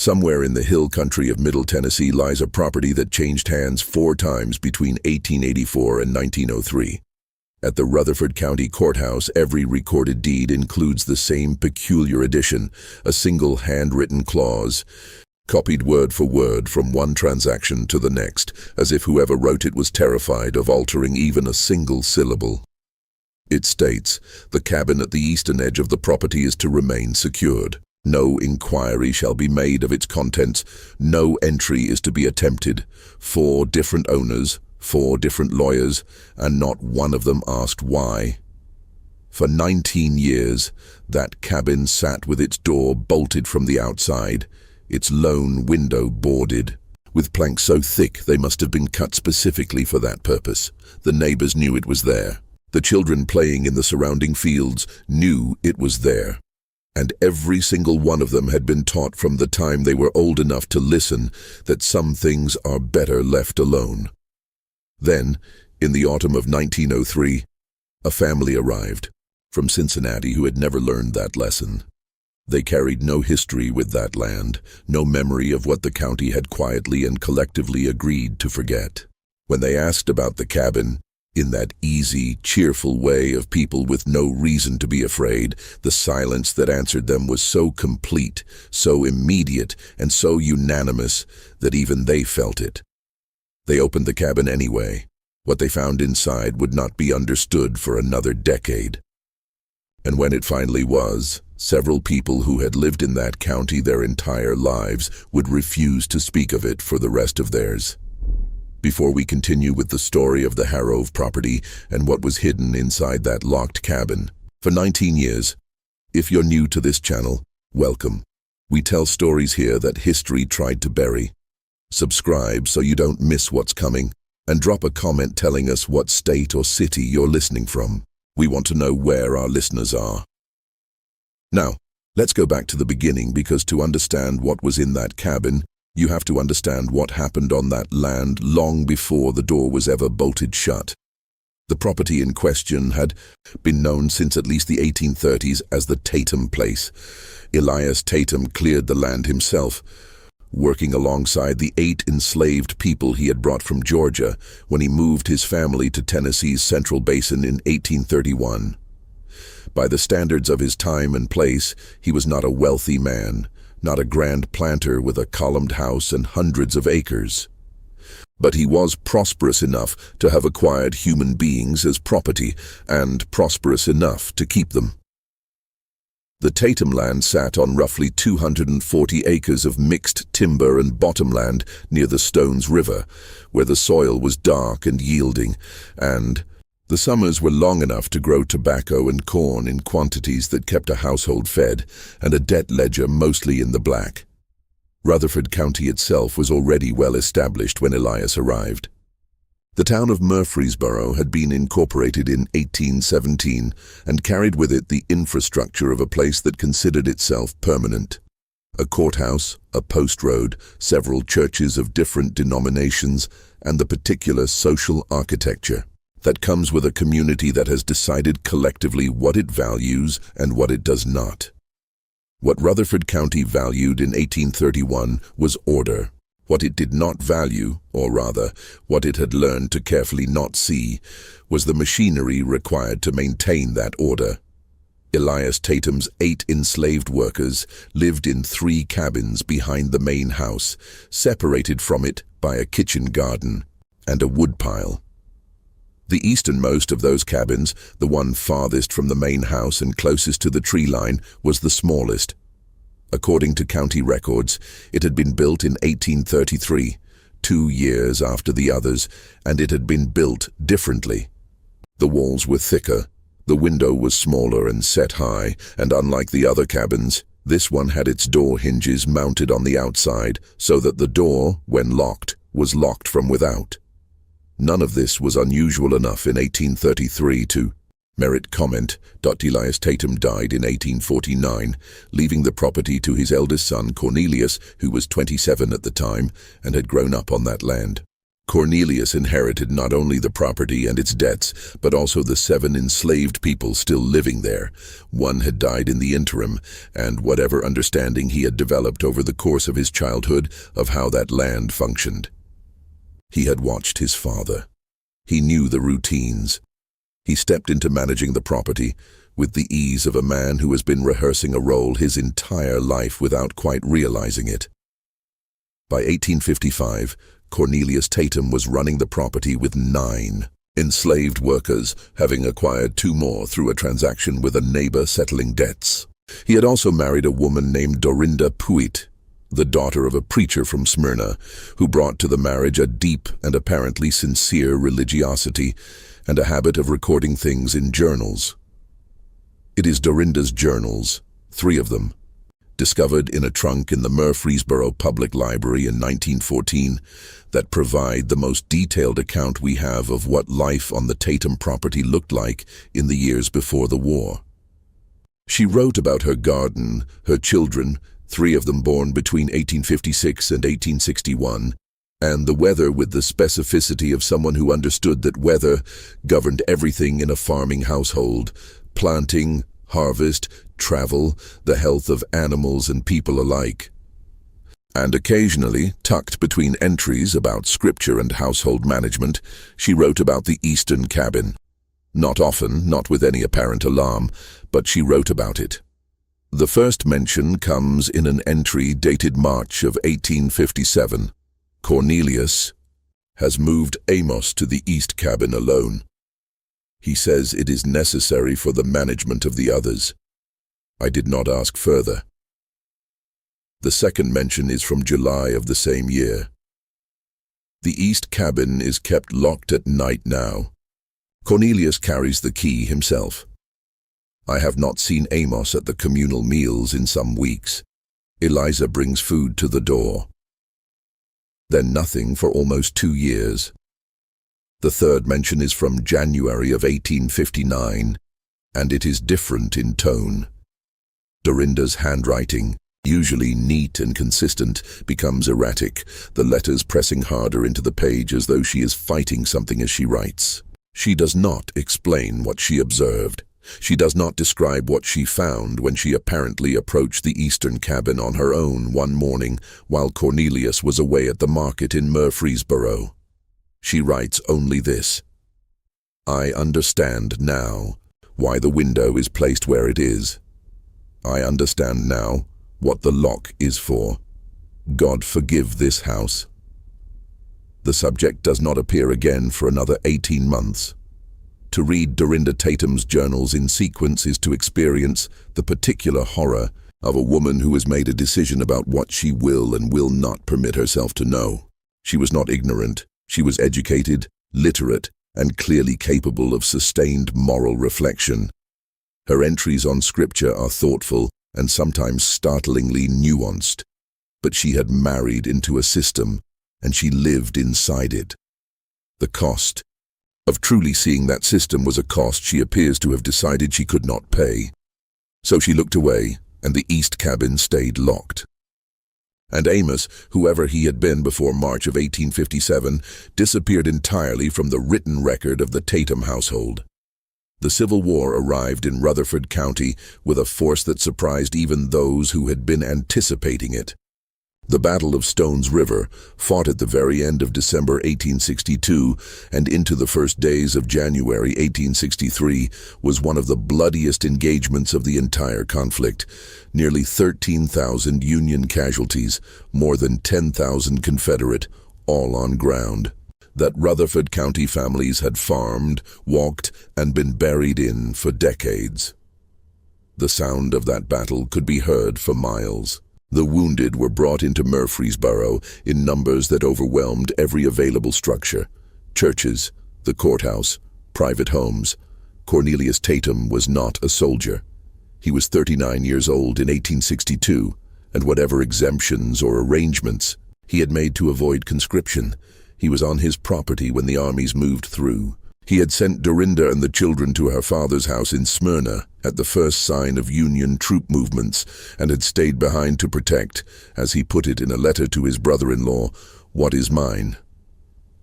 Somewhere in the hill country of Middle Tennessee lies a property that changed hands 4 times between 1884 and 1903. At the Rutherford County Courthouse, every recorded deed includes the same peculiar addition, a single handwritten clause, copied word for word from one transaction to the next, as if whoever wrote it was terrified of altering even a single syllable. It states, "The cabin at the eastern edge of the property is to remain secured. No inquiry shall be made of its contents. No entry is to be attempted. 4 different owners, 4 different lawyers, and not one of them asked why." For 19 years, that cabin sat with its door bolted from the outside, its lone window boarded, with planks so thick they must have been cut specifically for that purpose. The neighbors knew it was there. The children playing in the surrounding fields knew it was there. And every single one of them had been taught from the time they were old enough to listen that some things are better left alone. Then, in the autumn of 1903, a family arrived from Cincinnati who had never learned that lesson. They carried no history with that land, no memory of what the county had quietly and collectively agreed to forget. When they asked about the cabin, in that easy, cheerful way of people with no reason to be afraid, the silence that answered them was so complete, so immediate, and so unanimous that even they felt it. They opened the cabin anyway. What they found inside would not be understood for another decade. And when it finally was, several people who had lived in that county their entire lives would refuse to speak of it for the rest of theirs. Before we continue with the story of the Harrove property and what was hidden inside that locked cabin, for 19 years, if you're new to this channel, welcome. We tell stories here that history tried to bury. Subscribe so you don't miss what's coming, and drop a comment telling us what state or city you're listening from. We want to know where our listeners are. Now, let's go back to the beginning, because to understand what was in that cabin, you have to understand what happened on that land long before the door was ever bolted shut. The property in question had been known since at least the 1830s as the Tatum Place. Elias Tatum cleared the land himself, working alongside the 8 enslaved people he had brought from Georgia when he moved his family to Tennessee's Central Basin in 1831. By the standards of his time and place, he was not a wealthy man, not a grand planter with a columned house and hundreds of acres. But he was prosperous enough to have acquired human beings as property, and prosperous enough to keep them. The Tatum land sat on roughly 240 acres of mixed timber and bottomland near the Stones River, where the soil was dark and yielding, and the summers were long enough to grow tobacco and corn in quantities that kept a household fed, and a debt ledger mostly in the black. Rutherford County itself was already well established when Elias arrived. The town of Murfreesboro had been incorporated in 1817 and carried with it the infrastructure of a place that considered itself permanent. A courthouse, a post road, several churches of different denominations, and the particular social architecture that comes with a community that has decided collectively what it values and what it does not. What Rutherford County valued in 1831 was order. What it did not value, or rather, what it had learned to carefully not see, was the machinery required to maintain that order. Elias Tatum's 8 enslaved workers lived in 3 cabins behind the main house, separated from it by a kitchen garden and a woodpile. The easternmost of those cabins, the one farthest from the main house and closest to the tree line, was the smallest. According to county records, it had been built in 1833, 2 years after the others, and it had been built differently. The walls were thicker, the window was smaller and set high, and unlike the other cabins, this one had its door hinges mounted on the outside so that the door, when locked, was locked from without. None of this was unusual enough in 1833 to merit comment. Elias Tatum died in 1849, leaving the property to his eldest son Cornelius, who was 27 at the time and had grown up on that land. Cornelius inherited not only the property and its debts, but also the 7 enslaved people still living there. One had died in the interim, and whatever understanding he had developed over the course of his childhood of how that land functioned. He had watched his father. He knew the routines. He stepped into managing the property with the ease of a man who has been rehearsing a role his entire life without quite realizing it. By 1855, Cornelius Tatum was running the property with 9 enslaved workers, having acquired 2 more through a transaction with a neighbor settling debts. He had also married a woman named Dorinda Puit, the daughter of a preacher from Smyrna, who brought to the marriage a deep and apparently sincere religiosity and a habit of recording things in journals. It is Dorinda's journals, 3 of them, discovered in a trunk in the Murfreesboro Public Library in 1914, that provide the most detailed account we have of what life on the Tatum property looked like in the years before the war. She wrote about her garden, her children, 3 of them born between 1856 and 1861, and the weather with the specificity of someone who understood that weather governed everything in a farming household: planting, harvest, travel, the health of animals and people alike. And occasionally, tucked between entries about scripture and household management, she wrote about the Eastern cabin. Not often, not with any apparent alarm, but she wrote about it. The first mention comes in an entry dated March of 1857. Cornelius has moved Amos to the East cabin alone. He says it is necessary for the management of the others. I did not ask further. The second mention is from July of the same year. The East cabin is kept locked at night now. Cornelius carries the key himself. I have not seen Amos at the communal meals in some weeks. Eliza brings food to the door. Then nothing for almost 2 years. The third mention is from January of 1859, and it is different in tone. Dorinda's handwriting, usually neat and consistent, becomes erratic, the letters pressing harder into the page as though she is fighting something as she writes. She does not explain what she observed. She does not describe what she found when she apparently approached the Eastern cabin on her own one morning while Cornelius was away at the market in Murfreesboro. She writes only this: I understand now why the window is placed where it is. I understand now what the lock is for. God forgive this house. The subject does not appear again for another 18 months. To read Dorinda Tatum's journals in sequence is to experience the particular horror of a woman who has made a decision about what she will and will not permit herself to know. She was not ignorant. She was educated, literate, and clearly capable of sustained moral reflection. Her entries on scripture are thoughtful and sometimes startlingly nuanced. But she had married into a system, and she lived inside it. The cost of truly seeing that system was a cost she appears to have decided she could not pay. So she looked away, and the East cabin stayed locked. And Amos, whoever he had been before March of 1857, disappeared entirely from the written record of the Tatum household. The Civil War arrived in Rutherford County with a force that surprised even those who had been anticipating it. The Battle of Stones River, fought at the very end of December 1862 and into the first days of January 1863, was one of the bloodiest engagements of the entire conflict. Nearly 13,000 Union casualties, more than 10,000 Confederate, all on ground that Rutherford County families had farmed, walked, and been buried in for decades. The sound of that battle could be heard for miles. The wounded were brought into Murfreesboro in numbers that overwhelmed every available structure: churches, the courthouse, private homes. Cornelius Tatum was not a soldier. He was 39 years old in 1862, and whatever exemptions or arrangements he had made to avoid conscription, he was on his property when the armies moved through. He had sent Dorinda and the children to her father's house in Smyrna at the first sign of Union troop movements, and had stayed behind to protect, as he put it in a letter to his brother-in-law, what is mine.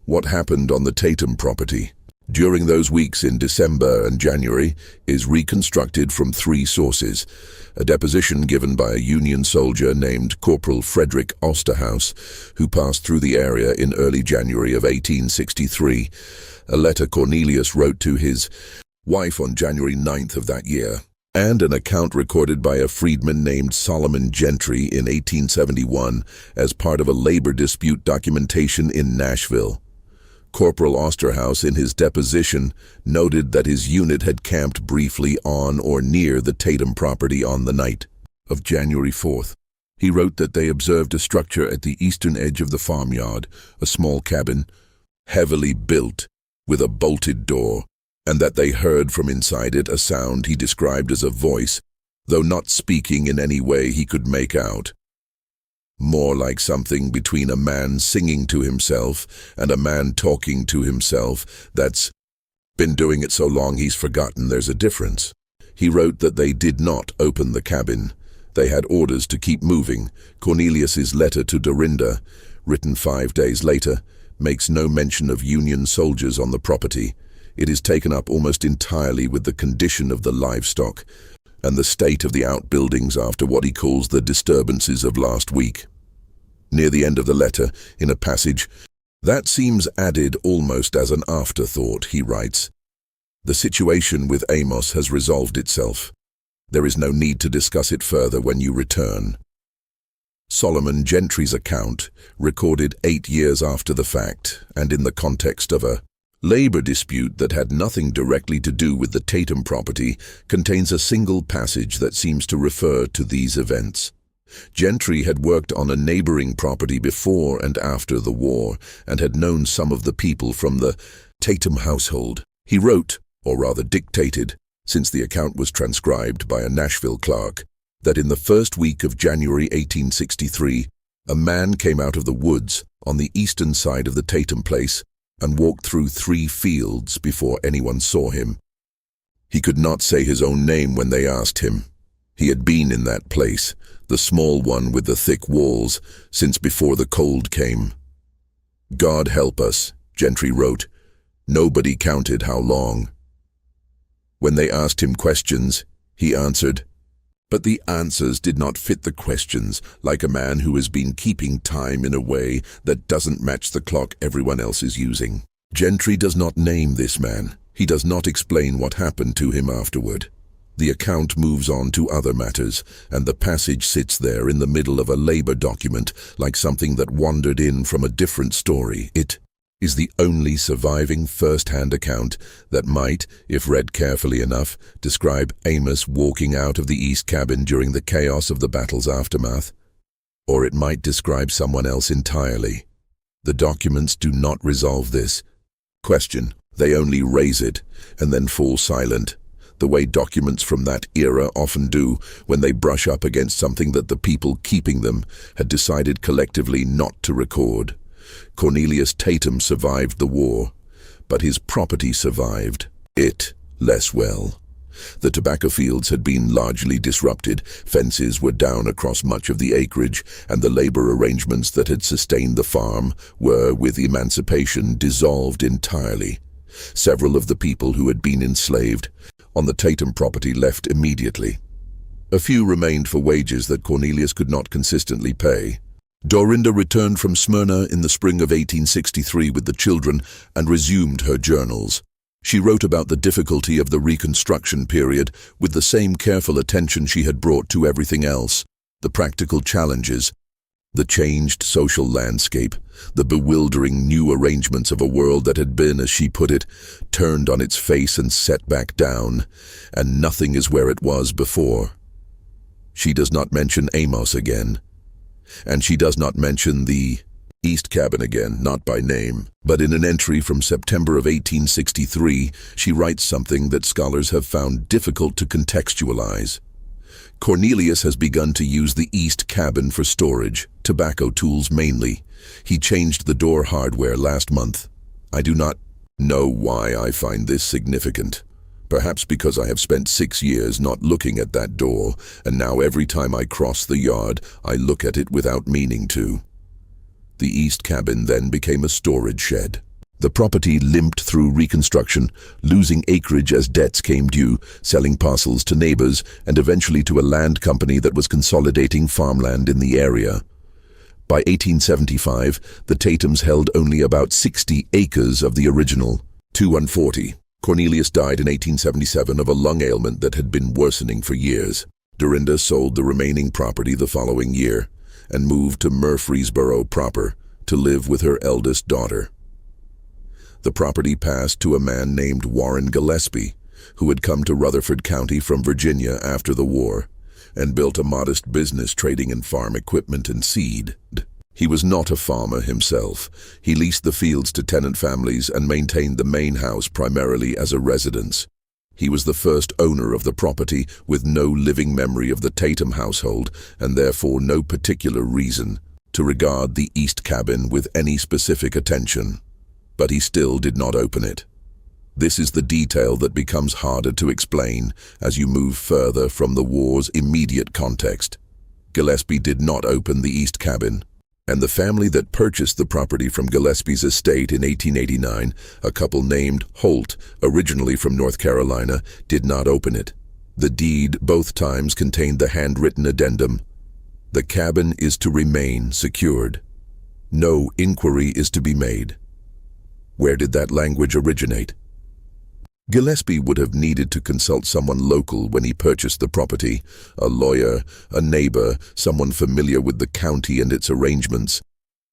What happened on the Tatum property during those weeks in December and January is reconstructed from three sources: a deposition given by a Union soldier named Corporal Frederick Osterhaus, who passed through the area in early January of 1863, a letter Cornelius wrote to his wife on January 9th of that year, and an account recorded by a freedman named Solomon Gentry in 1871 as part of a labor dispute documentation in Nashville. Corporal Osterhaus, in his deposition, noted that his unit had camped briefly on or near the Tatum property on the night of January 4th. He wrote that they observed a structure at the eastern edge of the farmyard, a small cabin, heavily built, with a bolted door, and that they heard from inside it a sound he described as a voice, though not speaking in any way he could make out. More like something between a man singing to himself and a man talking to himself that's been doing it so long he's forgotten there's a difference. He wrote that they did not open the cabin. They had orders to keep moving. Cornelius's letter to Dorinda, written 5 days later, makes no mention of Union soldiers on the property. It is taken up almost entirely with the condition of the livestock and the state of the outbuildings after what he calls the disturbances of last week. Near the end of the letter, in a passage, that seems added almost as an afterthought, he writes, "The situation with Amos has resolved itself. There is no need to discuss it further when you return." Solomon Gentry's account, recorded 8 years after the fact, and in the context of a labor dispute that had nothing directly to do with the Tatum property, contains a single passage that seems to refer to these events. Gentry had worked on a neighboring property before and after the war and had known some of the people from the Tatum household. He wrote, or rather dictated, since the account was transcribed by a Nashville clerk, that in the first week of January 1863, a man came out of the woods on the eastern side of the Tatum place and walked through 3 fields before anyone saw him. He could not say his own name when they asked him. He had been in that place, the small one with the thick walls, since before the cold came. "God help us," Gentry wrote. "Nobody counted how long." When they asked him questions, he answered, but the answers did not fit the questions, like a man who has been keeping time in a way that doesn't match the clock everyone else is using. Gentry does not name this man. He does not explain what happened to him afterward. The account moves on to other matters, and the passage sits there in the middle of a labor document, like something that wandered in from a different story. It is the only surviving first-hand account that might, if read carefully enough, describe Amos walking out of the east cabin during the chaos of the battle's aftermath. Or it might describe someone else entirely. The documents do not resolve this question. They only raise it, and then fall silent, the way documents from that era often do when they brush up against something that the people keeping them had decided collectively not to record. Cornelius Tatum survived the war, but his property survived it less well. The tobacco fields had been largely disrupted, fences were down across much of the acreage, and the labor arrangements that had sustained the farm were, with emancipation, dissolved entirely. Several of the people who had been enslaved on the Tatum property left immediately. A few remained for wages that Cornelius could not consistently pay. Dorinda returned from Smyrna in the spring of 1863 with the children and resumed her journals. She wrote about the difficulty of the Reconstruction period with the same careful attention she had brought to everything else: the practical challenges, the changed social landscape, the bewildering new arrangements of a world that had been, as she put it, turned on its face and set back down, and nothing is where it was before. She does not mention Amos again. And she does not mention the East Cabin again, not by name. But in an entry from September of 1863, she writes something that scholars have found difficult to contextualize. Cornelius has begun to use the East Cabin for storage, tobacco tools mainly. He changed the door hardware last month. I do not know why I find this significant. Perhaps because I have spent 6 years not looking at that door, and now every time I cross the yard, I look at it without meaning to. The East Cabin then became a storage shed. The property limped through reconstruction, losing acreage as debts came due, selling parcels to neighbors, and eventually to a land company that was consolidating farmland in the area. By 1875, the Tatums held only about 60 acres of the original 240. Cornelius died in 1877 of a lung ailment that had been worsening for years. Dorinda sold the remaining property the following year and moved to Murfreesboro proper to live with her eldest daughter. The property passed to a man named Warren Gillespie, who had come to Rutherford County from Virginia after the war and built a modest business trading in farm equipment and seed. He was not a farmer himself. He leased the fields to tenant families and maintained the main house primarily as a residence. He was the first owner of the property with no living memory of the Tatum household and therefore no particular reason to regard the east cabin with any specific attention. But he still did not open it. This is the detail that becomes harder to explain as you move further from the war's immediate context. Gillespie did not open the east cabin, and the family that purchased the property from Gillespie's estate in 1889, a couple named Holt, originally from North Carolina, did not open it. The deed both times contained the handwritten addendum: "The cabin is to remain secured. No inquiry is to be made." Where did that language originate? Gillespie would have needed to consult someone local when he purchased the property, a lawyer, a neighbor, someone familiar with the county and its arrangements.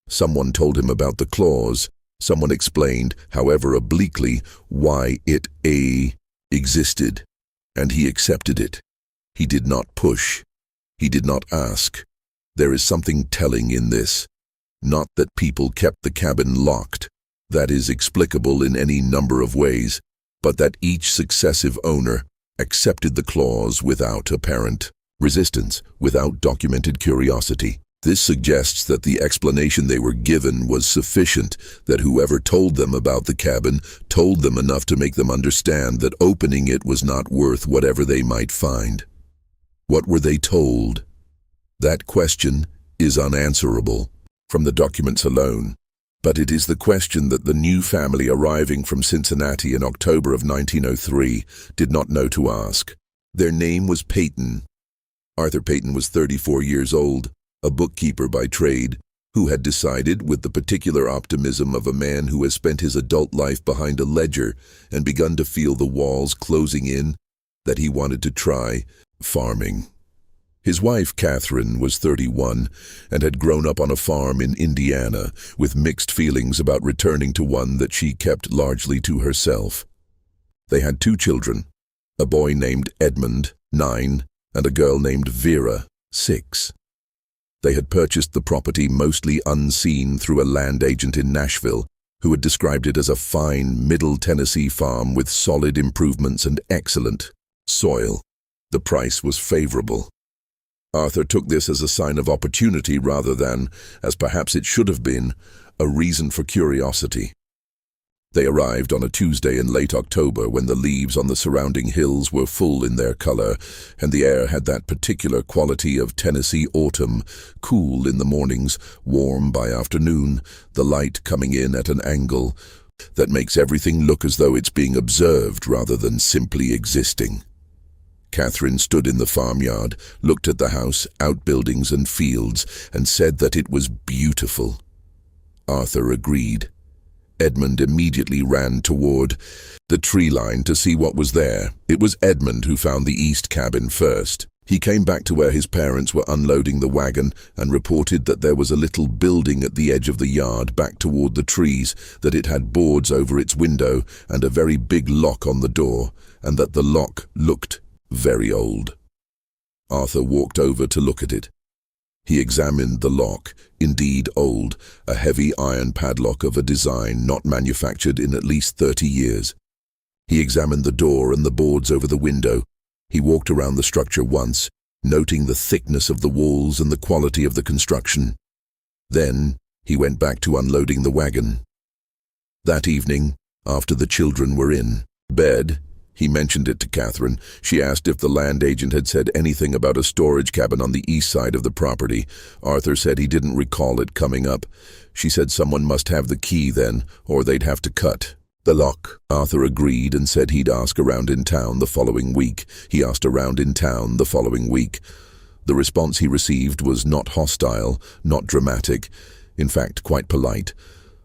Someone told him about the clause. Someone explained, however obliquely, why it existed, and he accepted it. He did not push. He did not ask. There is something telling in this. Not that people kept the cabin locked. That is explicable in any number of ways, but that each successive owner accepted the clause without apparent resistance, without documented curiosity. This suggests that the explanation they were given was sufficient, that whoever told them about the cabin told them enough to make them understand that opening it was not worth whatever they might find. What were they told? That question is unanswerable from the documents alone. But it is the question that the new family arriving from Cincinnati in October of 1903 did not know to ask. Their name was Peyton. Arthur Peyton was 34 years old, a bookkeeper by trade, who had decided, with the particular optimism of a man who has spent his adult life behind a ledger and begun to feel the walls closing in, that he wanted to try farming. His wife, Catherine, was 31 and had grown up on a farm in Indiana with mixed feelings about returning to one that she kept largely to herself. They had 2 children, a boy named Edmund, 9, and a girl named Vera, 6. They had purchased the property mostly unseen through a land agent in Nashville who had described it as a fine Middle Tennessee farm with solid improvements and excellent soil. The price was favorable. Arthur took this as a sign of opportunity rather than, as perhaps it should have been, a reason for curiosity. They arrived on a Tuesday in late October when the leaves on the surrounding hills were full in their color, and the air had that particular quality of Tennessee autumn, cool in the mornings, warm by afternoon, the light coming in at an angle that makes everything look as though it's being observed rather than simply existing. Catherine stood in the farmyard, looked at the house, outbuildings and fields, and said that it was beautiful. Arthur agreed. Edmund immediately ran toward the tree line to see what was there. It was Edmund who found the east cabin first. He came back to where his parents were unloading the wagon and reported that there was a little building at the edge of the yard back toward the trees, that it had boards over its window and a very big lock on the door, and that the lock looked very old. Arthur walked over to look at it. He examined the lock, indeed old, a heavy iron padlock of a design not manufactured in at least 30 years. He examined the door and the boards over the window. He walked around the structure once, noting the thickness of the walls and the quality of the construction. Then he went back to unloading the wagon. That evening, after the children were in bed, He mentioned it to Catherine. She asked if the land agent had said anything about a storage cabin on the east side of the property. Arthur said he didn't recall it coming up. She said someone must have the key then, or they'd have to cut the lock. Arthur agreed and said he'd ask around in town the following week. He asked around in town the following week. The response he received was not hostile, not dramatic, in fact quite polite.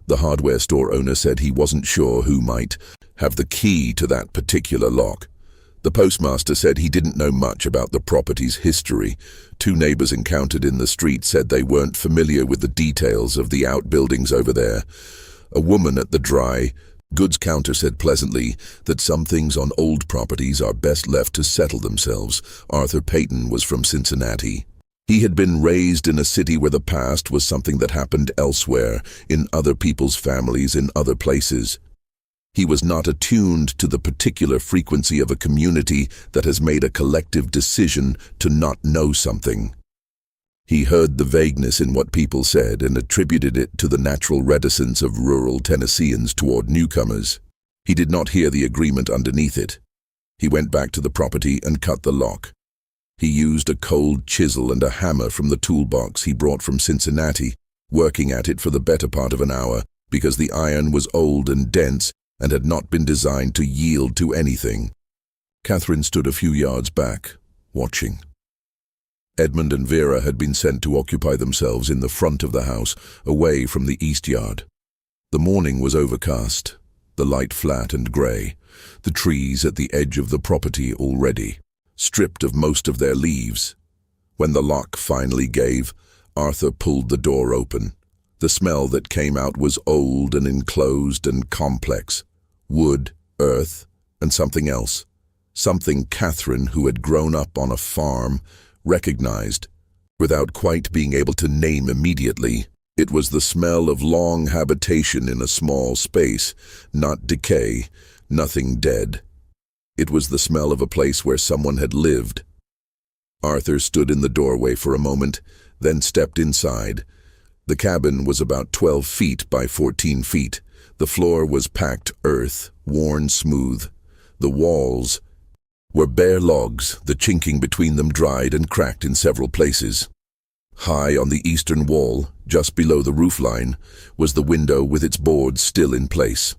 The hardware store owner said he wasn't sure who might have the key to that particular lock. The postmaster said he didn't know much about the property's history. Two neighbors encountered in the street said they weren't familiar with the details of the outbuildings over there. A woman at the dry goods counter said pleasantly that some things on old properties are best left to settle themselves. Arthur Payton was from Cincinnati. He had been raised in a city where the past was something that happened elsewhere, in other people's families, in other places. He was not attuned to the particular frequency of a community that has made a collective decision to not know something. He heard the vagueness in what people said and attributed it to the natural reticence of rural Tennesseans toward newcomers. He did not hear the agreement underneath it. He went back to the property and cut the lock. He used a cold chisel and a hammer from the toolbox he brought from Cincinnati, working at it for the better part of an hour because the iron was old and dense and had not been designed to yield to anything. Catherine stood a few yards back, watching. Edmund and Vera had been sent to occupy themselves in the front of the house, away from the east yard. The morning was overcast, the light flat and grey, the trees at the edge of the property already stripped of most of their leaves. When the lock finally gave, Arthur pulled the door open. The smell that came out was old and enclosed and complex. Wood, earth, and something else. Something Catherine, who had grown up on a farm, recognized, without quite being able to name immediately. It was the smell of long habitation in a small space, not decay, nothing dead. It was the smell of a place where someone had lived. Arthur stood in the doorway for a moment, then stepped inside. The cabin was about 12 feet by 14 feet. The floor was packed earth, worn smooth. The walls were bare logs, the chinking between them dried and cracked in several places. High on the eastern wall, just below the roofline, was the window with its boards still in place.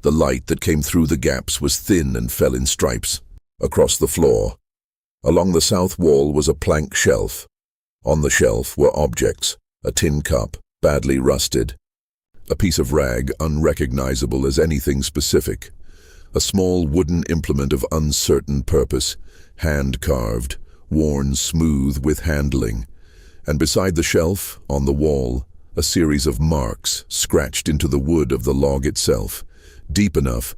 The light that came through the gaps was thin and fell in stripes. Across the floor, along the south wall, was a plank shelf. On the shelf were objects, a tin cup, badly rusted, a piece of rag unrecognizable as anything specific, a small wooden implement of uncertain purpose, hand-carved, worn smooth with handling, and beside the shelf, on the wall, a series of marks scratched into the wood of the log itself, deep enough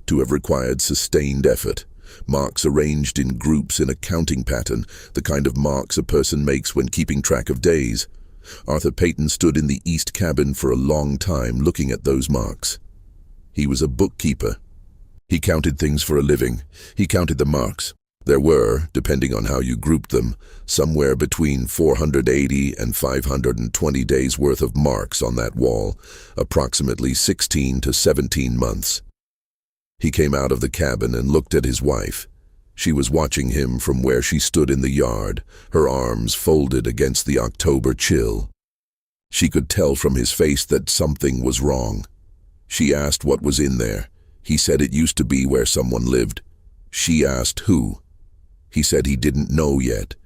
to have required sustained effort. Marks arranged in groups in a counting pattern, the kind of marks a person makes when keeping track of days. Arthur Payton stood in the east cabin for a long time looking at those marks. He was a bookkeeper. He counted things for a living. He counted the marks. There were, depending on how you grouped them, somewhere between 480 and 520 days worth of marks on that wall, approximately 16 to 17 months. He came out of the cabin and looked at his wife. She was watching him from where she stood in the yard, her arms folded against the October chill. She could tell from his face that something was wrong. She asked what was in there. He said it used to be where someone lived. She asked who. He said he didn't know yet,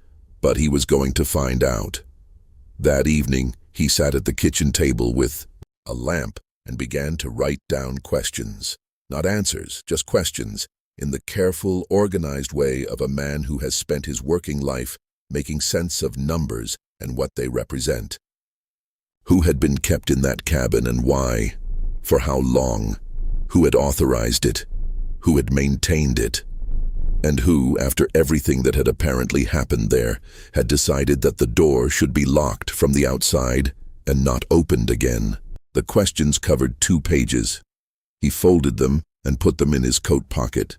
but he was going to find out. That evening, he sat at the kitchen table with a lamp and began to write down questions. Not answers, just questions, in the careful, organized way of a man who has spent his working life making sense of numbers and what they represent. Who had been kept in that cabin and why? For how long? Who had authorized it? Who had maintained it? And who, after everything that had apparently happened there, had decided that the door should be locked from the outside and not opened again? The questions covered 2 pages. He folded them and put them in his coat pocket.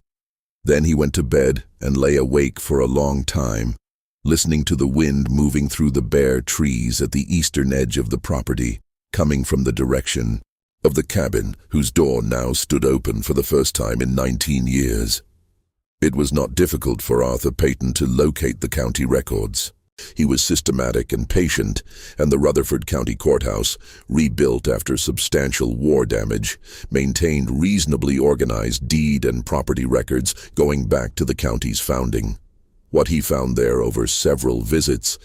Then he went to bed and lay awake for a long time, listening to the wind moving through the bare trees at the eastern edge of the property, coming from the direction of the cabin, whose door now stood open for the first time in 19 years. It was not difficult for Arthur Peyton to locate the county records. He was systematic and patient, and the Rutherford County Courthouse, rebuilt after substantial war damage, maintained reasonably organized deed and property records going back to the county's founding. What he found there over several visits,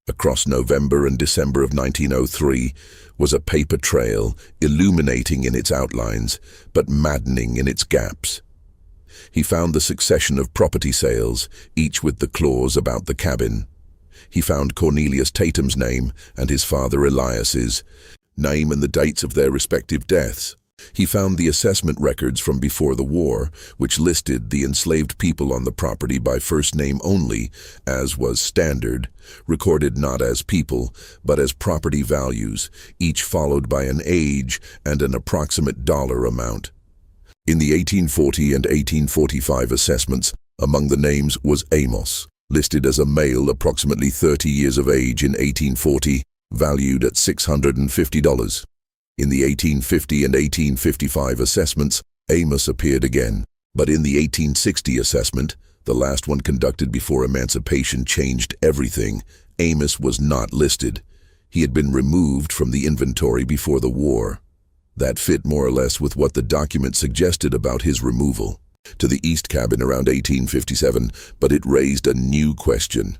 across November and December of 1903, was a paper trail, illuminating in its outlines, but maddening in its gaps. He found the succession of property sales, each with the clause about the cabin. He found Cornelius Tatum's name and his father Elias's name and the dates of their respective deaths. He found the assessment records from before the war, which listed the enslaved people on the property by first name only, as was standard, recorded not as people, but as property values, each followed by an age and an approximate dollar amount. In the 1840 and 1845 assessments, among the names was Amos, listed as a male approximately 30 years of age in 1840, valued at $650. In the 1850 and 1855 assessments, Amos appeared again, but in the 1860 assessment, the last one conducted before emancipation changed everything, Amos was not listed. He had been removed from the inventory before the war. That fit more or less with what the document suggested about his removal to the East Cabin around 1857, but it raised a new question.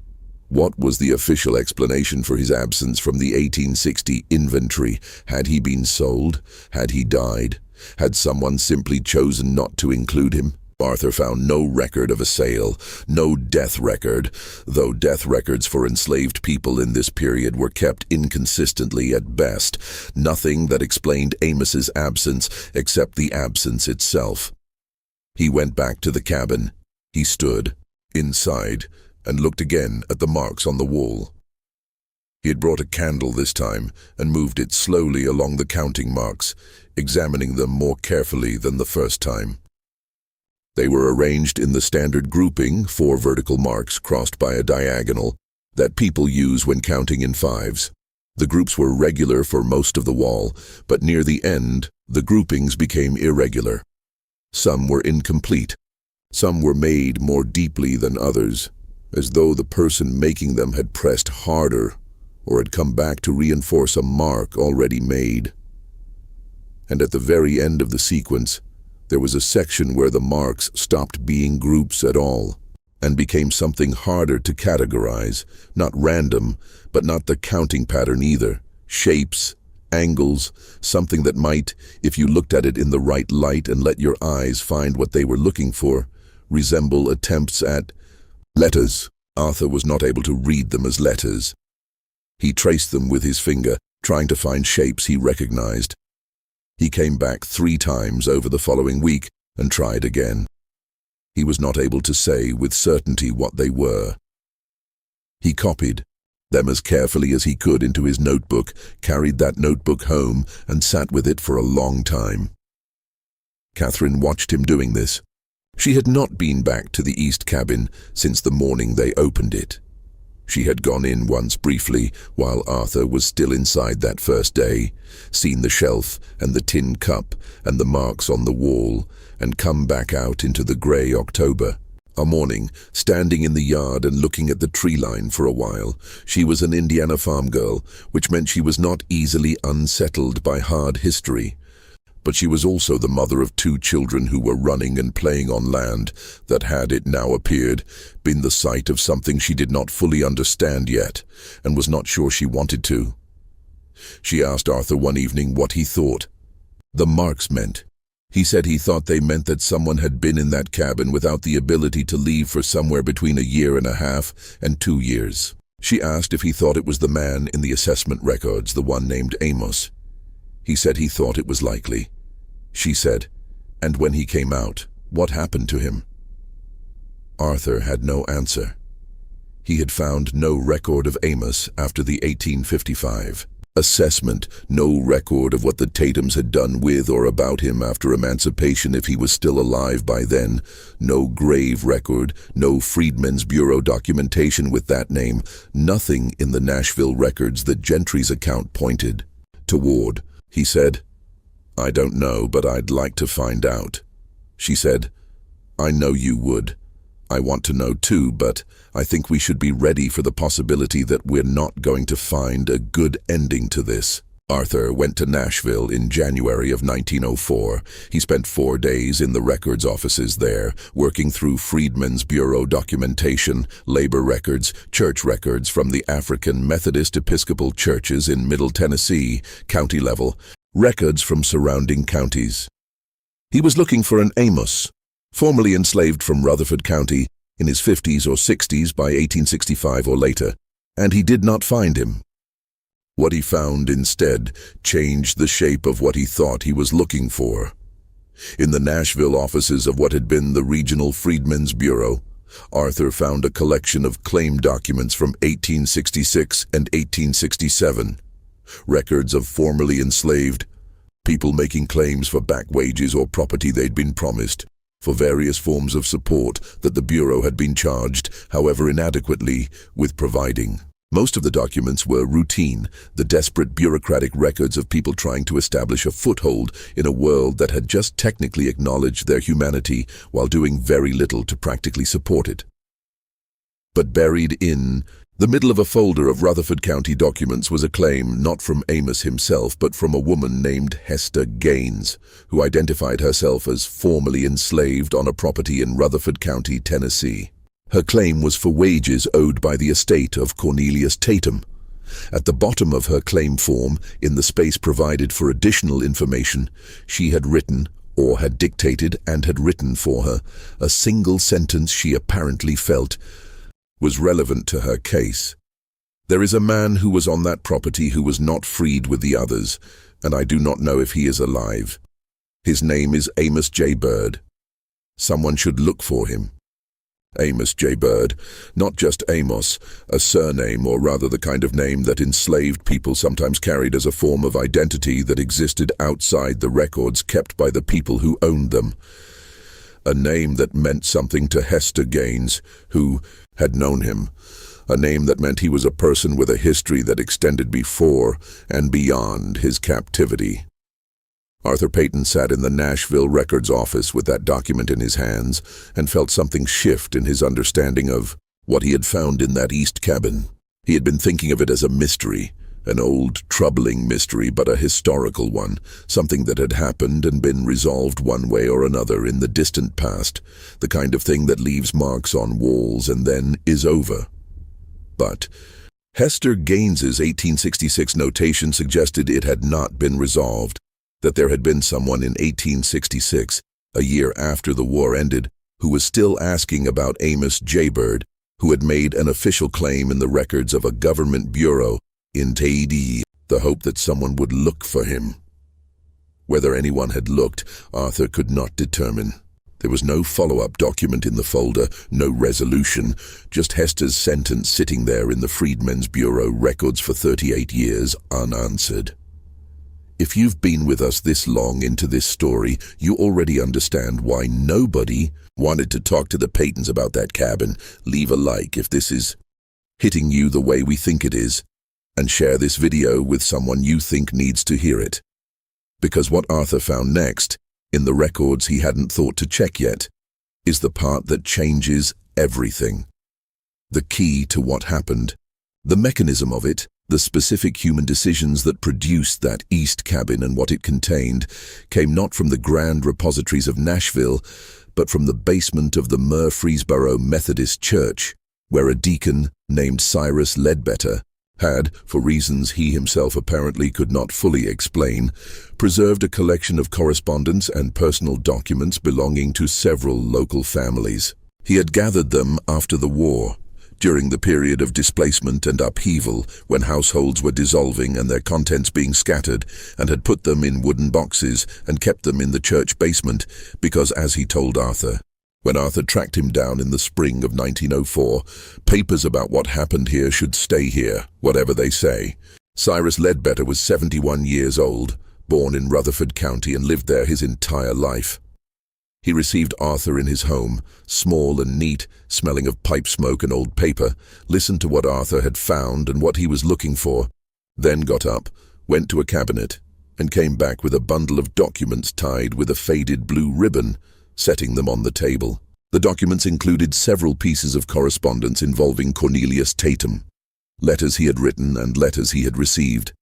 What was the official explanation for his absence from the 1860 inventory? Had he been sold? Had he died? Had someone simply chosen not to include him? Arthur found no record of a sale, no death record, though death records for enslaved people in this period were kept inconsistently at best. Nothing that explained Amos's absence except the absence itself. He went back to the cabin. He stood inside and looked again at the marks on the wall. He had brought a candle this time and moved it slowly along the counting marks, examining them more carefully than the first time. They were arranged in the standard grouping, 4 vertical marks crossed by a diagonal, that people use when counting in fives. The groups were regular for most of the wall, but near the end, the groupings became irregular. Some were incomplete. Some were made more deeply than others, as though the person making them had pressed harder or had come back to reinforce a mark already made. And at the very end of the sequence, there was a section where the marks stopped being groups at all and became something harder to categorize, not random, but not the counting pattern either. Shapes, angles, something that might, if you looked at it in the right light and let your eyes find what they were looking for, resemble attempts at letters. Arthur was not able to read them as letters. He traced them with his finger, trying to find shapes he recognized. He came back 3 times over the following week and tried again. He was not able to say with certainty what they were. He copied them as carefully as he could into his notebook, carried that notebook home, and sat with it for a long time. Catherine watched him doing this. She had not been back to the East Cabin since the morning they opened it. She had gone in once briefly while Arthur was still inside that first day, seen the shelf and the tin cup and the marks on the wall, and come back out into the grey October. A morning, standing in the yard and looking at the tree line for a while. She was an Indiana farm girl, which meant she was not easily unsettled by hard history. But she was also the mother of 2 children who were running and playing on land that had, it now appeared, been the site of something she did not fully understand yet, and was not sure she wanted to. She asked Arthur one evening what he thought the marks meant. He said he thought they meant that someone had been in that cabin without the ability to leave for somewhere between 1.5 years and 2 years. She asked if he thought it was the man in the assessment records, the one named Amos. He said he thought it was likely. She said, "And when he came out, what happened to him?" Arthur had no answer. He had found no record of Amos after the 1855 assessment, no record of what the Tatums had done with or about him after emancipation if he was still alive by then, no grave record, no Freedmen's Bureau documentation with that name, nothing in the Nashville records that Gentry's account pointed toward. He said, "I don't know, but I'd like to find out." She said, "I know you would. I want to know too, but I think we should be ready for the possibility that we're not going to find a good ending to this. Arthur went to Nashville in January of 1904. He spent 4 days in the records offices there, working through Freedmen's Bureau documentation, labor records, church records from the African Methodist Episcopal churches in Middle Tennessee, county level, records from surrounding counties. He was looking for an Amos, formerly enslaved from Rutherford County, in his 50s or 60s by 1865 or later, and he did not find him. What he found instead changed the shape of what he thought he was looking for. In the Nashville offices of what had been the Regional Freedmen's Bureau, Arthur found a collection of claim documents from 1866 and 1867, records of formerly enslaved, people making claims for back wages or property they'd been promised, for various forms of support that the Bureau had been charged, however inadequately, with providing. Most of the documents were routine, the desperate bureaucratic records of people trying to establish a foothold in a world that had just technically acknowledged their humanity while doing very little to practically support it. But buried in the middle of a folder of Rutherford County documents was a claim not from Amos himself, but from a woman named Hester Gaines, who identified herself as formerly enslaved on a property in Rutherford County, Tennessee. Her claim was for wages owed by the estate of Cornelius Tatum. At the bottom of her claim form, in the space provided for additional information, she had written, or had dictated and had written for her, a single sentence she apparently felt was relevant to her case. There is a man who was on that property who was not freed with the others, and I do not know if he is alive. His name is Amos J. Bird. Someone should look for him. Amos J. Bird, not just Amos, a surname, or rather the kind of name that enslaved people sometimes carried as a form of identity that existed outside the records kept by the people who owned them. A name that meant something to Hester Gaines, who had known him. A name that meant he was a person with a history that extended before and beyond his captivity. Arthur Peyton sat in the Nashville records office with that document in his hands and felt something shift in his understanding of what he had found in that east cabin. He had been thinking of it as a mystery, an old, troubling mystery, but a historical one, something that had happened and been resolved one way or another in the distant past, the kind of thing that leaves marks on walls and then is over. But Hester Gaines's 1866 notation suggested it had not been resolved, that there had been someone in 1866, a year after the war ended, who was still asking about Amos J. Bird, who had made an official claim in the records of a government bureau in Tahiti, the hope that someone would look for him. Whether anyone had looked, Arthur could not determine. There was no follow-up document in the folder, no resolution, just Hester's sentence sitting there in the Freedmen's Bureau records for 38 years, unanswered. If you've been with us this long into this story, you already understand why nobody wanted to talk to the Peytons about that cabin. Leave a like if this is hitting you the way we think it is, and share this video with someone you think needs to hear it. Because what Arthur found next, in the records he hadn't thought to check yet, is the part that changes everything. The key to what happened, the mechanism of it, the specific human decisions that produced that east cabin and what it contained, came not from the grand repositories of Nashville, but from the basement of the Murfreesboro Methodist Church, where a deacon named Cyrus Ledbetter had, for reasons he himself apparently could not fully explain, preserved a collection of correspondence and personal documents belonging to several local families. He had gathered them after the war, during the period of displacement and upheaval, when households were dissolving and their contents being scattered, and had put them in wooden boxes and kept them in the church basement, because, as he told Arthur, when Arthur tracked him down in the spring of 1904, papers about what happened here should stay here, whatever they say. Cyrus Ledbetter was 71 years old, born in Rutherford County, and lived there his entire life. He received Arthur in his home, small and neat, smelling of pipe smoke and old paper, listened to what Arthur had found and what he was looking for, then got up, went to a cabinet, and came back with a bundle of documents tied with a faded blue ribbon, setting them on the table. The documents included several pieces of correspondence involving Cornelius Tatum, letters he had written and letters he had received.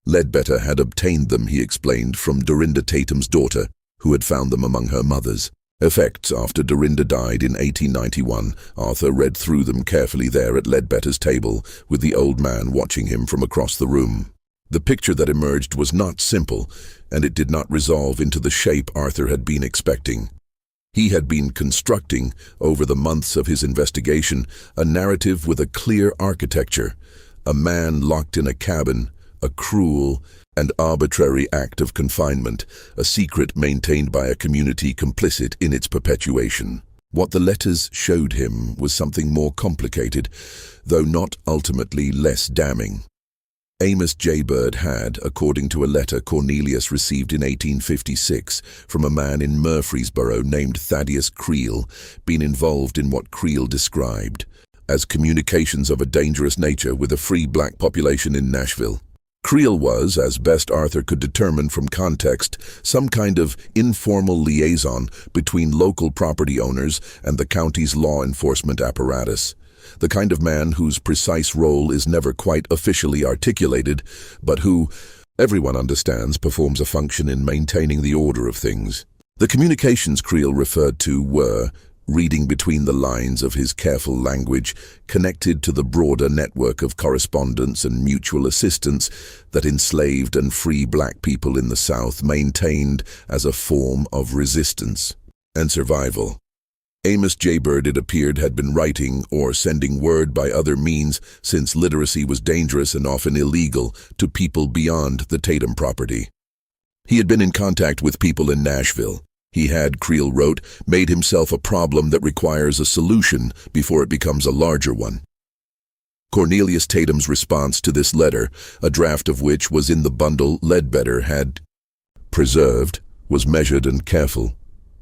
Ledbetter had obtained them, he explained, from Dorinda Tatum's daughter, who had found them among her mother's effects after Dorinda died in 1891. Arthur read through them carefully there at Ledbetter's table, with the old man watching him from across the room. The picture that emerged was not simple, and it did not resolve into the shape Arthur had been expecting. He had been constructing, over the months of his investigation, a narrative with a clear architecture, a man locked in a cabin, a cruel and arbitrary act of confinement, a secret maintained by a community complicit in its perpetuation. What the letters showed him was something more complicated, though not ultimately less damning. Amos J. Bird had, according to a letter Cornelius received in 1856 from a man in Murfreesboro named Thaddeus Creel, been involved in what Creel described as communications of a dangerous nature with a free black population in Nashville. Creel was, as best Arthur could determine from context, some kind of informal liaison between local property owners and the county's law enforcement apparatus. The kind of man whose precise role is never quite officially articulated, but who, everyone understands, performs a function in maintaining the order of things. The communications Creel referred to were, reading between the lines of his careful language, connected to the broader network of correspondence and mutual assistance that enslaved and free black people in the South maintained as a form of resistance and survival. Amos J. Bird, it appeared, had been writing or sending word by other means, since literacy was dangerous and often illegal, to people beyond the Tatum property. He had been in contact with people in Nashville. He had, Creel wrote, made himself a problem that requires a solution before it becomes a larger one. Cornelius Tatum's response to this letter, a draft of which was in the bundle Ledbetter had preserved, was measured and careful.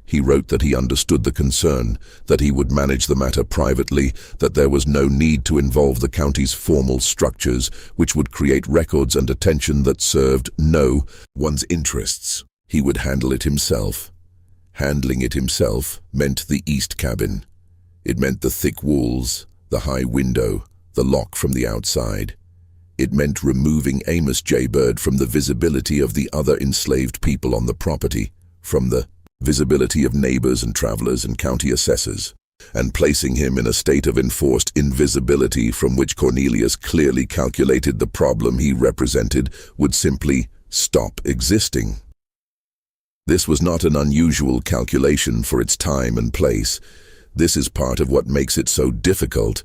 He wrote that he understood the concern, that he would manage the matter privately, that there was no need to involve the county's formal structures, which would create records and attention that served no one's interests. He would handle it himself. Handling it himself meant the east cabin. It meant the thick walls, the high window, the lock from the outside. It meant removing Amos J. Bird from the visibility of the other enslaved people on the property, from the visibility of neighbors and travelers and county assessors, and placing him in a state of enforced invisibility from which Cornelius clearly calculated the problem he represented would simply stop existing. This was not an unusual calculation for its time and place. This is part of what makes it so difficult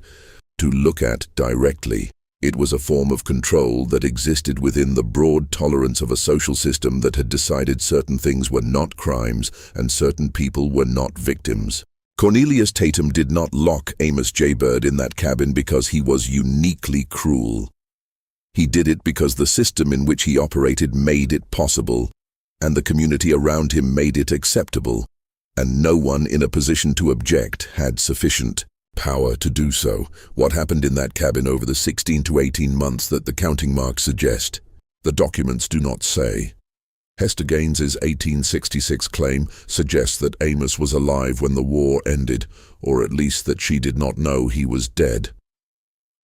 to look at directly. It was a form of control that existed within the broad tolerance of a social system that had decided certain things were not crimes and certain people were not victims. Cornelius Tatum did not lock Amos J. Bird in that cabin because he was uniquely cruel. He did it because the system in which he operated made it possible, and the community around him made it acceptable, and no one in a position to object had sufficient power to do so. What happened in that cabin over the 16 to 18 months that the counting marks suggest, the documents do not say. Hester Gaines's 1866 claim suggests that Amos was alive when the war ended, or at least that she did not know he was dead.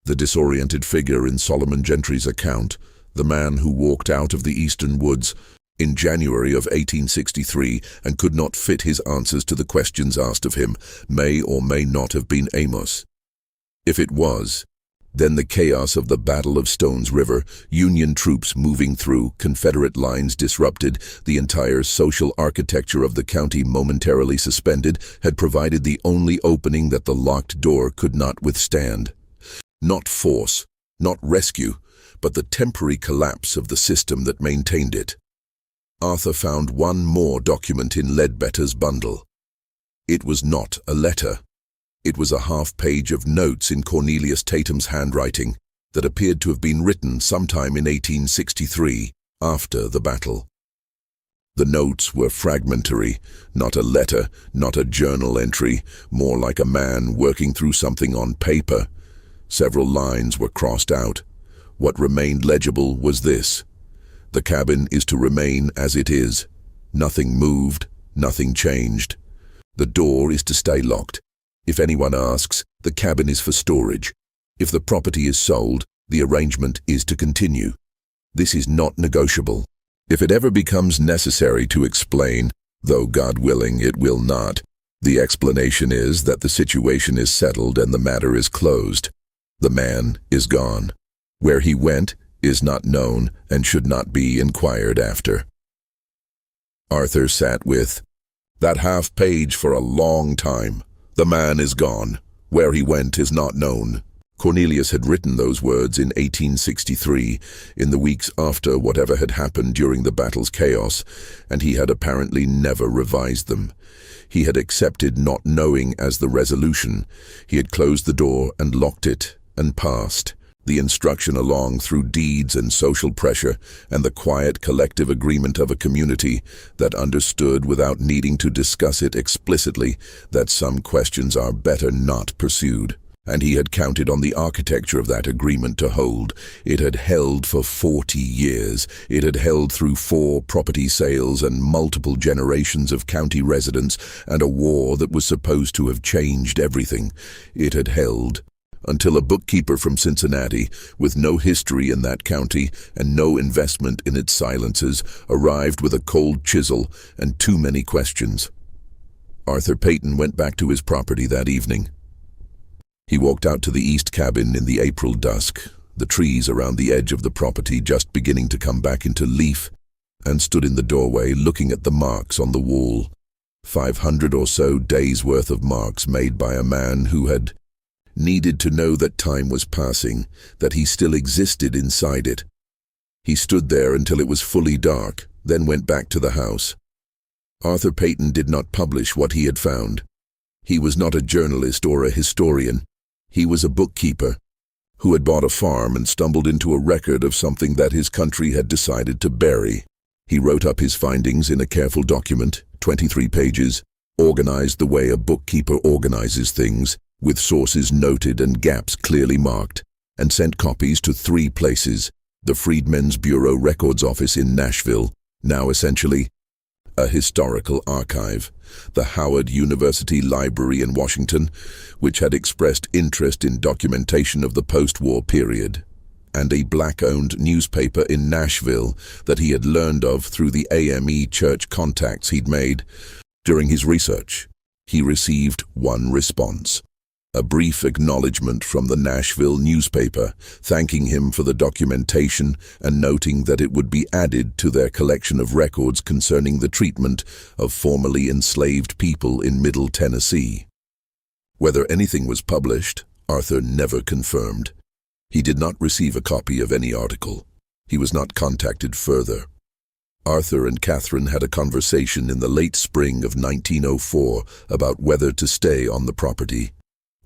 The disoriented figure in Solomon Gentry's account, the man who walked out of the eastern woods in January of 1863 and could not fit his answers to the questions asked of him, may or may not have been Amos. If it was, then the chaos of the Battle of Stones River, Union troops moving through, Confederate lines disrupted, the entire social architecture of the county momentarily suspended, had provided the only opening that the locked door could not withstand. Not force, not rescue, but the temporary collapse of the system that maintained it. Arthur found one more document in Ledbetter's bundle. It was not a letter. It was a half-page of notes in Cornelius Tatum's handwriting that appeared to have been written sometime in 1863, after the battle. The notes were fragmentary, not a letter, not a journal entry, more like a man working through something on paper. Several lines were crossed out. What remained legible was this: the cabin is to remain as it is. Nothing moved, nothing changed. The door is to stay locked. If anyone asks, the cabin is for storage. If the property is sold, the arrangement is to continue. This is not negotiable. If it ever becomes necessary to explain, though God willing it will not, the explanation is that the situation is settled and the matter is closed. The man is gone. Where he went is not known and should not be inquired after. Arthur sat with that half-page for a long time. The man is gone. Where he went is not known. Cornelius had written those words in 1863, in the weeks after whatever had happened during the battle's chaos, and he had apparently never revised them. He had accepted not knowing as the resolution. He had closed the door and locked it, and passed the instruction along through deeds and social pressure and the quiet collective agreement of a community that understood without needing to discuss it explicitly that some questions are better not pursued. And he had counted on the architecture of that agreement to hold. It had held for 40 years. It had held through 4 property sales and multiple generations of county residents and a war that was supposed to have changed everything. It had held until a bookkeeper from Cincinnati, with no history in that county and no investment in its silences, arrived with a cold chisel and too many questions. Arthur Peyton went back to his property that evening. He walked out to the east cabin in the April dusk, the trees around the edge of the property just beginning to come back into leaf, and stood in the doorway looking at the marks on the wall. 500 or so days' worth of marks made by a man who had needed to know that time was passing, that he still existed inside it. He stood there until it was fully dark, then went back to the house. Arthur Peyton did not publish what he had found. He was not a journalist or a historian. He was a bookkeeper who had bought a farm and stumbled into a record of something that his country had decided to bury. He wrote up his findings in a careful document, 23 pages, organized the way a bookkeeper organizes things, with sources noted and gaps clearly marked, and sent copies to 3 places: the Freedmen's Bureau Records Office in Nashville, now essentially a historical archive, the Howard University Library in Washington, which had expressed interest in documentation of the post-war period, and a black-owned newspaper in Nashville that he had learned of through the AME church contacts he'd made. During his research, he received one response: a brief acknowledgement from the Nashville newspaper, thanking him for the documentation and noting that it would be added to their collection of records concerning the treatment of formerly enslaved people in Middle Tennessee. Whether anything was published, Arthur never confirmed. He did not receive a copy of any article. He was not contacted further. Arthur and Catherine had a conversation in the late spring of 1904 about whether to stay on the property.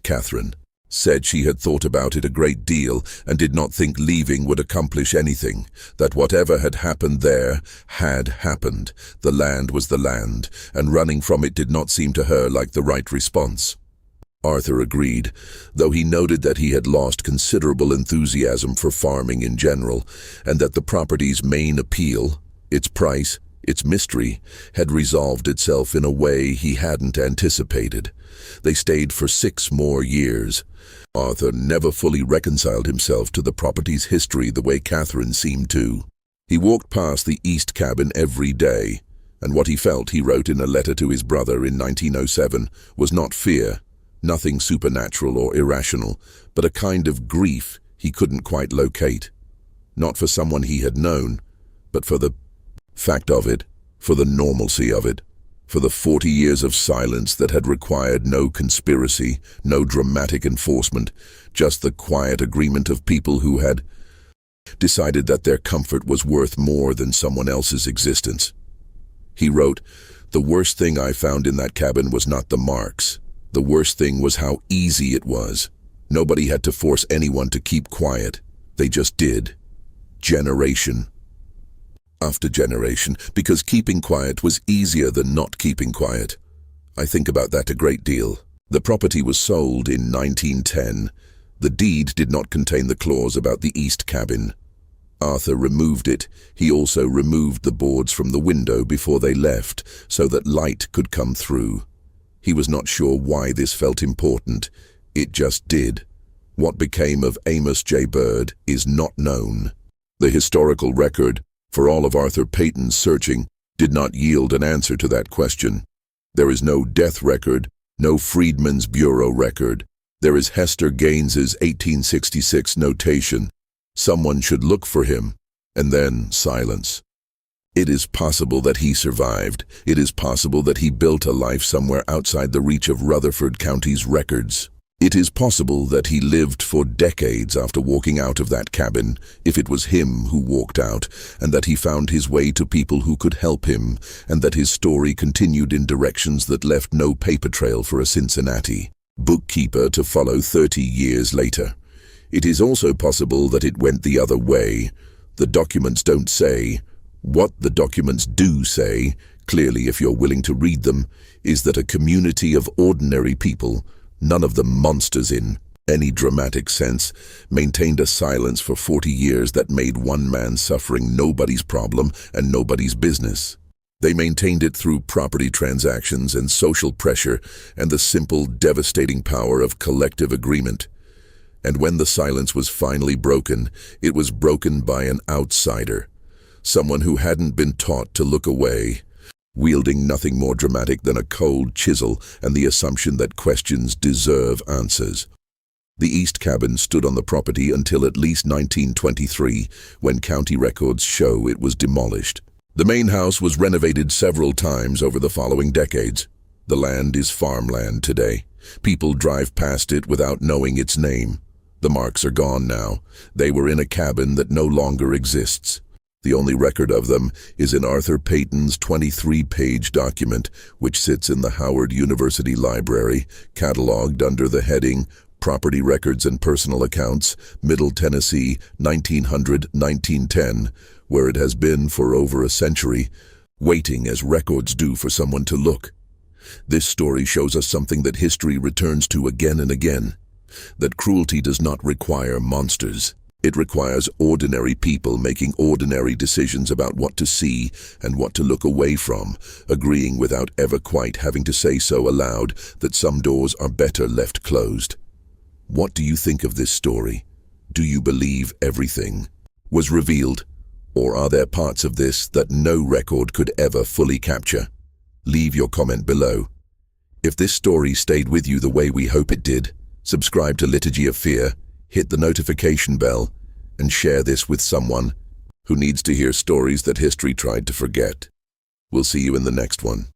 Catherine said she had thought about it a great deal and did not think leaving would accomplish anything, that whatever had happened there had happened. The land was the land, and running from it did not seem to her like the right response. Arthur agreed, though he noted that he had lost considerable enthusiasm for farming in general, and that the property's main appeal, its price, its mystery, had resolved itself in a way he hadn't anticipated. They stayed for 6 more years. Arthur never fully reconciled himself to the property's history the way Catherine seemed to. He walked past the east cabin every day, and what he felt, he wrote in a letter to his brother in 1907, was not fear, nothing supernatural or irrational, but a kind of grief he couldn't quite locate. Not for someone he had known, but for the fact of it, for the normalcy of it, for the 40 years of silence that had required no conspiracy, no dramatic enforcement, just the quiet agreement of people who had decided that their comfort was worth more than someone else's existence. He wrote, "The worst thing I found in that cabin was not the marks. The worst thing was how easy it was. Nobody had to force anyone to keep quiet. They just did. Generation after generation, because keeping quiet was easier than not keeping quiet. I think about that a great deal. The property was sold in 1910. The deed did not contain the clause about the east cabin. Arthur removed it. He also removed the boards from the window before they left, so that light could come through. He was not sure why this felt important. It just did. What became of Amos J. Bird is not known. The historical record, for all of Arthur Payton's searching, did not yield an answer to that question. There is no death record, no Freedmen's Bureau record. There is Hester Gaines's 1866 notation. Someone should look for him, and then silence. It is possible that he survived. It is possible that he built a life somewhere outside the reach of Rutherford County's records. It is possible that he lived for decades after walking out of that cabin, if it was him who walked out, and that he found his way to people who could help him, and that his story continued in directions that left no paper trail for a Cincinnati bookkeeper to follow 30 years later. It is also possible that it went the other way. The documents don't say. What the documents do say, clearly if you're willing to read them, is that a community of ordinary people, none of them monsters in any dramatic sense, maintained a silence for 40 years that made one man's suffering nobody's problem and nobody's business. They maintained it through property transactions and social pressure and the simple, devastating power of collective agreement. And when the silence was finally broken, it was broken by an outsider, someone who hadn't been taught to look away, wielding nothing more dramatic than a cold chisel and the assumption that questions deserve answers. The East Cabin stood on the property until at least 1923, when county records show it was demolished. The main house was renovated several times over the following decades. The land is farmland today. People drive past it without knowing its name. The marks are gone now. They were in a cabin that no longer exists. The only record of them is in Arthur Payton's 23-page document, which sits in the Howard University Library, cataloged under the heading Property Records and Personal Accounts, Middle Tennessee, 1900-1910, where it has been for over a century, waiting as records do for someone to look. This story shows us something that history returns to again and again, that cruelty does not require monsters. It requires ordinary people making ordinary decisions about what to see and what to look away from, agreeing without ever quite having to say so aloud that some doors are better left closed. What do you think of this story? Do you believe everything was revealed? Or are there parts of this that no record could ever fully capture? Leave your comment below. If this story stayed with you the way we hope it did, subscribe to Liturgy of Fear, hit the notification bell, and share this with someone who needs to hear stories that history tried to forget. We'll see you in the next one.